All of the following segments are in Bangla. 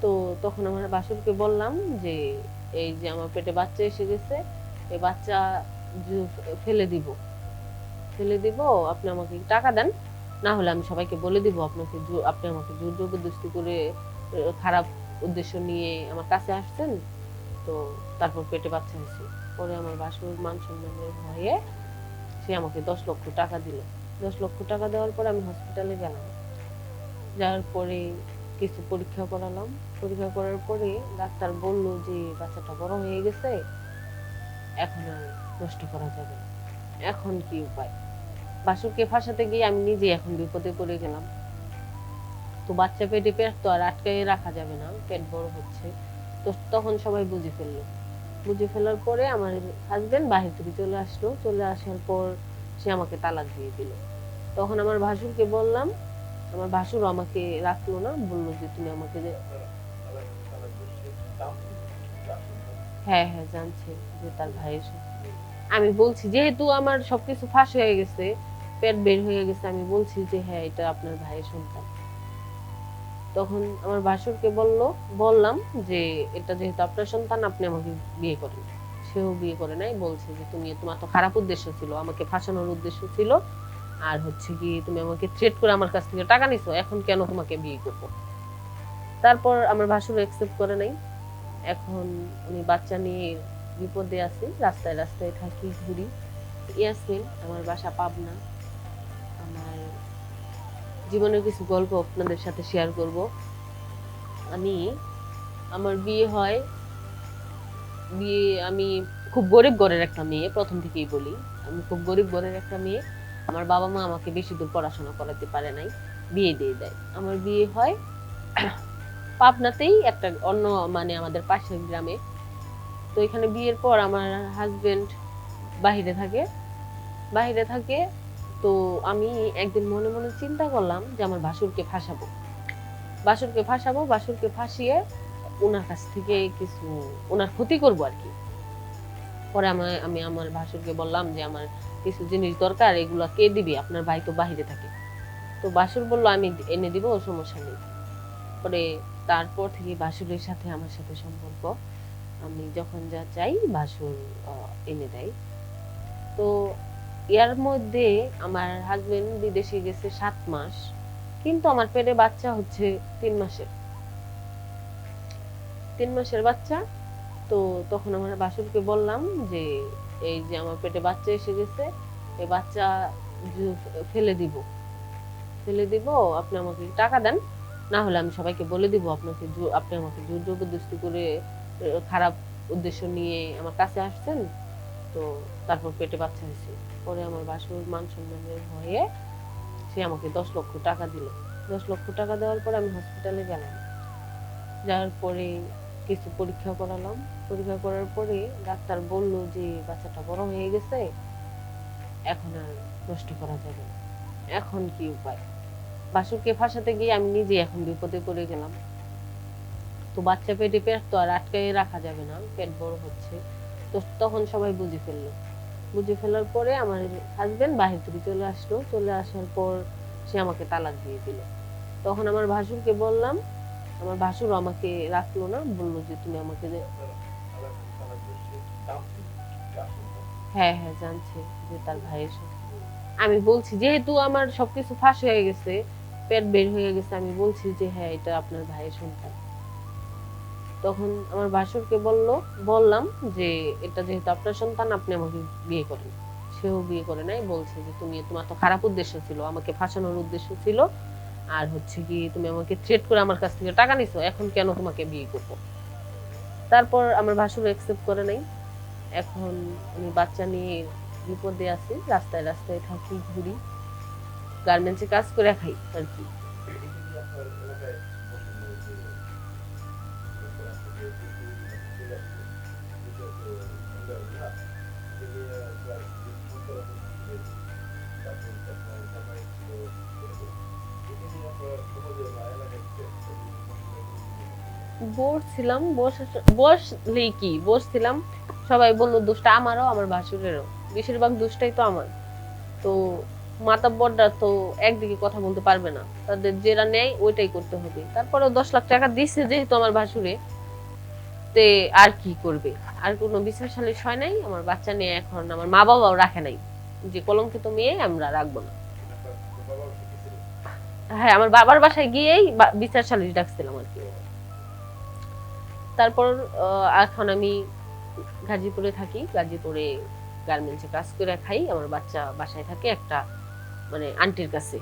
তো তখন আমার বাসুরকে বললাম যে এই যে আমার পেটে বাচ্চা এসে গেছে, এই বাচ্চা ফেলে দিব, ফেলে দিব, আপনি আমাকে টাকা দেন, না হলে আমি সবাইকে বলে দিব আপনাকে, আপনি আমাকে জোর জবরদস্তি করে খারাপ উদ্দেশ্য নিয়ে আমার কাছে আসছেন। তো তারপর পেটে বাচ্চা হয়েছে। পরে আমার বাসুর মান সম্মানের ভয়ে সে আমাকে 10 লক্ষ টাকা দিল। 10 লক্ষ টাকা দেওয়ার পর আমি হসপিটালে গেলাম। যাওয়ার পরে কিছু পরীক্ষা করালাম। পরীক্ষা করার পরে ডাক্তার বলল যে বাচ্চাটা বড় হয়ে গেছে, এখন আর নষ্ট করা যাবে না। এখন কি উপায়? বাসুরকে ফাঁসাতে গিয়ে আমি নিজে এখন বিপদে পড়ে গেলাম। তো বাচ্চা পেটে, পেট তো আর আটকায় রাখা যাবে না, পেট বড় হচ্ছে। তো তখন সবাই বুঝে ফেললো। বুঝে ফেলার পরে আমার হাজবেন্ড বাহির থেকে চলে আসলো। চলে আসার পর সে আমাকে তালাক দিয়ে দিল। তখন আমার ভাসুরকে বললাম, আমার ভাসুর আমাকে রাখলো না, বললো যে তুমি আমাকে হ্যাঁ হ্যাঁ জানছে যে তার ভাইয়ের সাথে। আমি বলছি যেহেতু আমার সবকিছু ফাঁস হয়ে গেছে, পেট বের হয়ে গেছে, আমি বলছি যে হ্যাঁ এটা আপনার ভাইয়ের সন্তান। তখন আমার ভাসুরকে বললাম যে এটা যেহেতু আপনার সন্তান, আপনি আমাকে বিয়ে করেন। সেও বিয়ে করে নাই, বলছে যে তুমি, তোমার তো খারাপ উদ্দেশ্য ছিল, আমাকে ফাঁসানোর উদ্দেশ্য ছিল, আর হচ্ছে কি তুমি আমাকে থ্রেট করে আমার কাছ থেকে টাকা নিছো, এখন কেন তোমাকে বিয়ে করবো। তারপর আমার ভাসুর একসেপ্ট করে নাই। এখন আমি বাচ্চা নিয়ে বিপদে আছি, রাস্তায় রাস্তায় থাকি, ঘুরি। ইয়াসমিন, আমার বাসা পাবনা। আমার জীবনের কিছু গল্প আপনাদের সাথে শেয়ার করব। আমি, আমার বিয়ে হয়, আমি খুব গরিব ঘরের একটা মেয়ে, প্রথম থেকেই বলি আমি খুব গরিব ঘরের একটা মেয়ে। আমার বাবা মা আমাকে বেশি দূর পড়াশোনা করাতে পারে নাই, বিয়ে দিয়ে দেয়। আমার বিয়ে হয় পাবনাতেই, একটা অন্য মানে আমাদের পাশের গ্রামে। তো এখানে বিয়ের পর আমার হাজবেন্ড বাহিরে থাকে, বাহিরে থাকে। তো আমি একদিন মনে মনে চিন্তা করলাম যে আমার ভাসুরকে ফাঁসাবো, বাসুরকে ফাঁসিয়ে ওনার কাছ থেকে কিছু, ওনার ক্ষতি করবো আর কি। পরে আমি আমার ভাসুরকে বললাম যে আমার কিছু জিনিস দরকার, এগুলো কে দিবি, আপনার ভাই তো বাহিরে থাকে। তো বাসুর বললো আমি এনে দিব, সমস্যা নেই। পরে তারপর থেকে বাসুরের সাথে আমার সাথে সম্পর্ক, আমি যখন যা চাই বাসুর এনে দেয়। তো এর মধ্যে আমার হাজবেন্ড বিদেশে গেছে 7 মাস, কিন্তু আমার পেটে বাচ্চা হচ্ছে 3 মাসের, 3 মাসের বাচ্চা। তো তখন আমার বাসুরকে বললাম যে এই যে আমার পেটে বাচ্চা এসে গেছে, এই বাচ্চা ফেলে দিব, ফেলে দিব, আপনি আমাকে টাকা দেন, না হলে আমি সবাইকে বলে দিব আপনাকে, আপনি আমাকে জোর জবরদস্তি করে খারাপ উদ্দেশ্য নিয়ে আমার কাছে আসছেন। তো তারপর পেটে বাচ্চা হয়েছে। পরে আমার বাসুর মান সম্মানের ভয়ে সে আমাকে 10 লক্ষ টাকা দিল। 10 লক্ষ টাকা দেওয়ার পর আমি হসপিটালে গেলাম। যাওয়ার পরে কিছু পরীক্ষা করালাম। পরীক্ষা করার পরে ডাক্তার বলল যে বাচ্চাটা বড় হয়ে গেছে, এখন আর নষ্ট করা যাবে না। এখন কি উপায়? বাসুরকে ফাঁসাতে গিয়ে আমি নিজে এখন বিপদে পড়ে গেলাম। তো বাচ্চা পেটে, পেট তো আর আটকায় রাখা যাবে না, পেট বড় হচ্ছে। তো তখন সবাই বুঝে ফেললো। বুঝে ফেলার পরে আমার হাজবেন্ড বাহির থেকে চলে আসলো। চলে আসার পর সে আমাকে তালাক দিয়ে দিল। তখন আমার ভাসুরকে বললাম, আমার ভাসুর আমাকে রাখলো না, বললো যে তুমি আমাকে হ্যাঁ হ্যাঁ জানছে যে তার ভাইয়ের সাথে। আমি বলছি যেহেতু আমার সবকিছু ফাঁস হয়ে গেছে, পেট বের হয়ে গেছে, আমি বলছি যে হ্যাঁ এটা আপনার ভাইয়ের সন্তান। তখন আমার ভাসুরকে বললাম যে এটা যেহেতু আপনার সন্তান, আপনি আমাকে বিয়ে করেন। সেও বিয়ে করে নাই, বলছে যে তুমি, তোমার তো খারাপ উদ্দেশ্য ছিল, আমাকে ফাঁসানোর উদ্দেশ্য ছিল, আর হচ্ছে কি তুমি আমাকে থ্রেট করে আমার কাছ থেকে টাকা নিছো, এখন কেন তোমাকে বিয়ে করবো। তারপর আমার ভাসুর একসেপ্ট করে নাই। এখন আমি বাচ্চা নিয়ে বিপদে আছি, রাস্তায় রাস্তায় থাকি, ঘুরি, গার্মেন্টসে কাজ করে খাই আর কি। বসছিলাম, বসলেই কি বসছিলাম, সবাই বললো দোষটা আমারও, আমার ভাসুরেরও, বেশিরভাগ দোষটাই তো আমার। তো মাতাব্বররা তো একদিকে কথা বলতে পারবে না, তাদের যেটা নেয় ওইটাই করতে হবে। তারপরেও 10 লাখ টাকা দিচ্ছে যেহেতু আমার ভাসুরে, তে আর কি করবে, আর কোনো বিচার সালিশ হয় নাই। আমার বাচ্চা নিয়ে এখন আমার মা বাবাও রাখে নাই, যে কলঙ্কিত মেয়ে আমরা রাখবো না। হ্যাঁ, আমার বাবার বাসায় গিয়েই বিচার সালিশ ডাকছিলাম আর কি। তারপর এখন আমি গাজীপুরে থাকি, গাজীপুরে গার্মেন্টসে কাজ করে খাই। আমার বাচ্চা বাসায় থাকে একটা মানে আন্টির কাছে।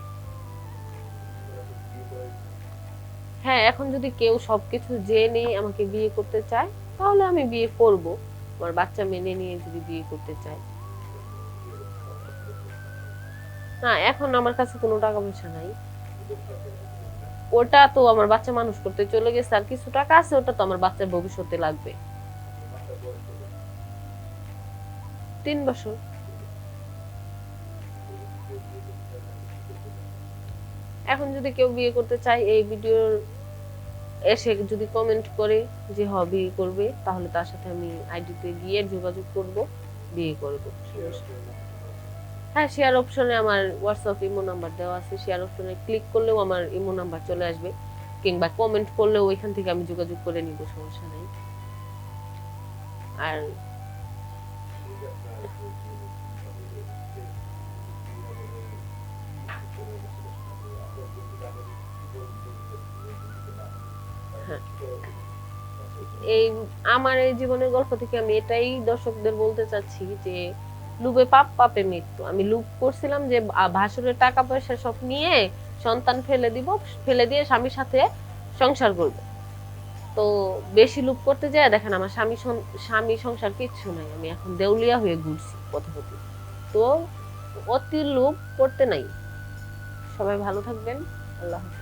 হ্যাঁ, এখন যদি কেউ সবকিছু জেনে আমাকে বিয়ে করতে চায় তাহলে আমি বিয়ে করব, আমার বাচ্চা মেনে নিয়ে যদি বিয়ে করতে চায়। না, এখন আমার কাছে কোনো টাকা পয়সা নাই। ওটা তো আমার বাচ্চা মানুষ করতে চলে গেছে, আর কিছু টাকা আছে, ওটা তো আমার বাচ্চার ভবিষ্যতে লাগবে। 3 বছর। এখন যদি কেউ বিয়ে করতে চায়, এই ভিডিওর এসে যদি কমেন্ট করে যে বিয়ে করবে, তাহলে তার সাথে আমি আইডিতে গিয়ে যোগাযোগ করব, বিয়ে করব। হ্যাঁ, শেয়ার অপশনে আমার হোয়াটসঅ্যাপ ইমো নাম্বার দেওয়া আছে, শেয়ার অপশনে ক্লিক করলেও আমার ইমো নাম্বার চলে আসবে, কিংবা কমেন্ট করলেও ওইখান থেকে আমি যোগাযোগ করে নিব, সমস্যা নেই। আর হ্যাঁ, এই আমার এই জীবনের গল্প থেকে আমি এটাই দর্শকদের বলতে চাচ্ছি যে লুবে পাপ, পাপে মৃত্যু। আমি লুপ করছিলাম যে ভাসুরের টাকা পয়সা সব নিয়ে সন্তান ফেলে দিব, ফেলে দিয়ে স্বামীর সাথে সংসার করব। তো বেশি লুপ করতে যায় দেখেন আমার স্বামী সংসার কিচ্ছু নাই, আমি এখন দেউলিয়া হয়ে ঘুরছি পথে পথে। তো অতি লোভ করতে নাই। সবাই ভালো থাকবেন। আল্লাহ হাফেজ।